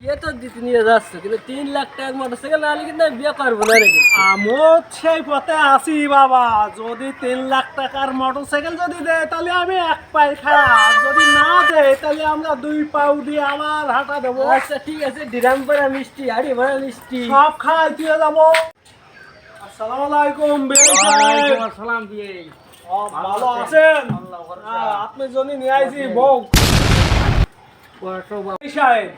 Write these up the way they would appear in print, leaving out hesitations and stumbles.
কে তো দিতে নিয়ে যাচ্ছে, কিন্তু 3 লাখ টাকার মোটরসাইকেল না হলে কিন্তু আমি বিয়ে করবো না রে। আমিও সেই পথে আছি বাবা। যদি 3 লাখ টাকার মোটরসাইকেল যদি দেয় তাহলে আমি এক পায়ে খাই, আর যদি না দেয় তাহলে আমরা 2 পাউ দিয়ে আবার হাঁটা দেবো। আচ্ছা ঠিক আছে, ডিরাম ভরা মিষ্টি, হাড়ি ভরা মিষ্টি। সব খাই দিয়ে যাবো। আসসালামু আলাইকুম বিআই সাহেব। সালাম দিয়ে ভালো আছেন? আপনি জন্য নিয়ে আইছি বউ। বিআই সাহেব,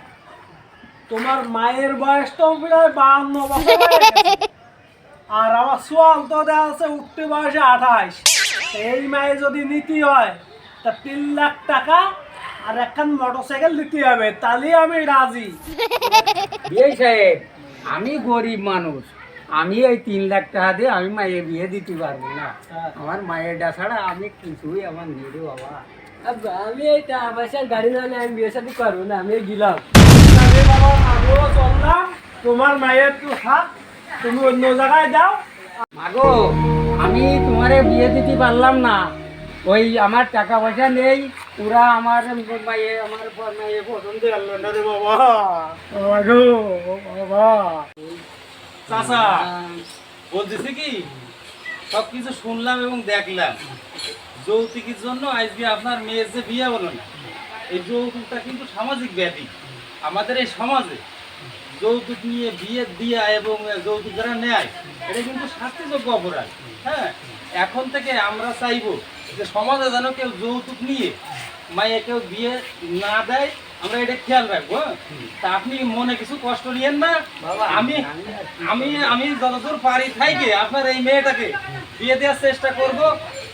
তোমার মায়ের বয়স তো প্রায় 52 বছর হয়ে গেছে। আর আমার সোয়াল তো দেওয়া আছে উঠতে বয়সে 28। এই মায়ে যদি নীতি হয় তা 3 লাখ টাকা আর একখান মোটরসাইকেল দিতে হবে, তাহলে আমি রাজি। বিয়ে সাহেব, আমি গরিব মানুষ, আমি এই 3 লাখ টাকা দিয়ে আমি মায়ের বিয়ে দিতে পারবো না। আমার মায়ের ডা ছাড়া আমি কিছুই আমার নেই রে বাবা। আব্বা, আমি এই টাকা পয়সার গাড়ি না হলে আমি বিয়ে শাদী করবো না, আমি গেলাম। আরে বাবা, আমিও চললাম। তোমার মায়ের তো হাত, তুমি অন্য জায়গায় যাও। মাগো, আমি তোমারে বিয়ে দিতে পারলাম না, ওই আমার টাকা পয়সা নেই। ওরা আমার মায়ের পছন্দ করলো না রে বাবা। বাবা গো, বাবা। চাচা বলতেছি কি, সবকিছু শুনলাম এবং দেখলাম। যৌতুকের জন্য আজকে আপনার মেয়ের যে বিয়ে হলো না, এই যৌতুকটা কিন্তু সামাজিক ব্যাধি। আমাদের এই সমাজে যৌতুক নিয়ে বিয়ে দিয়া এবং যৌতুক যারা নেয়, এটা কিন্তু শাস্তিযোগ্য অপরাধ। হ্যাঁ, এখন থেকে আমরা চাইবো যে সমাজে যেন কেউ যৌতুক নিয়ে মায়ে কেউ বিয়ে না দেয়, আমরা এটা খেয়াল রাখবো। হ্যাঁ? তা আপনি মনে কিছু কষ্ট নিয়েন না। আমি আমি আমি যতদূর পারি থাইকে আপনার এই মেয়েটাকে বিয়ে দেওয়ার চেষ্টা করব।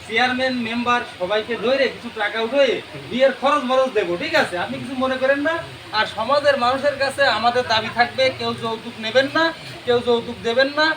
চেয়ারম্যান মেম্বার সবাইকে ধরে কিছু টাকা উঠে বিয়ের খরচ মরচ দেবো, ঠিক আছে? আপনি কিছু মনে করেন না। আর সমাজের মানুষের কাছে আমাদের দাবি থাকবে, কেউ যৌতুক নেবেন না, কেউ যৌতুক দেবেন না।